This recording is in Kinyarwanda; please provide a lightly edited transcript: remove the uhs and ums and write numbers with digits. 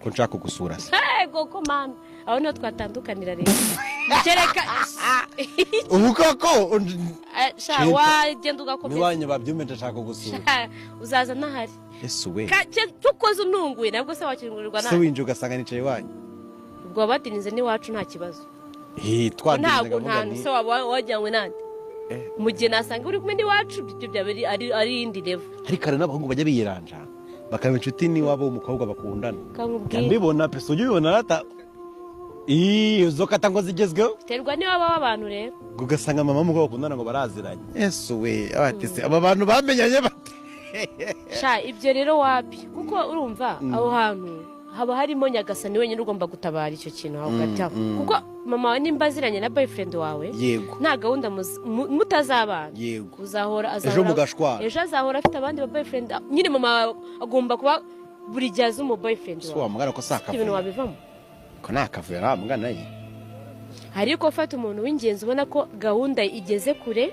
ko nshaka kugusura se yego ko mana aho niho twatandukanira rero kereka ubu koko sha wagenda ugakomeza niwanye babyume ndashaka kugusura uzaza nahari ese we cyukoze ununguye nabwo se wakingurirwa se winje ugasanga nicaye wanye ubwo batinize ni wacu nta kibazo twadinze gavuga ni se wajyanywe nande mugihe nasanga uri kumwe n'iwacu ibyo byaba ari indi level ariko hari n'abahungu bajya biyiranja bakaba inshuti n'iwabo umukobwa bakundana mbibona pese ujye ubibona rata izo kata ngo zigezweho terwa niba baba abantu rero ugasanga mama n'umukobwa bakundana ngo baraziranye ese we abatise aba bantu bamenyanye bate sha ibyo rero wapi kuko urumva aho hantu haba harimo nyagasani wenyine ugomba gutabara icyo kintu aho gataho kuko mama wawe nimba aziranye na boyfriend wawe yego nta gahunda mutazabana yego uzahora ejo mugashwara ejo azahora afite abandi ba boyfriend nyine mama agomba kuba buri gihe azi umu boyfriend wawe wamugana ko saka ibintu wabivamo ko nakavuye ramugana ye ariko fata umuntu w'ingenzi ubona ko gahunda igeze kure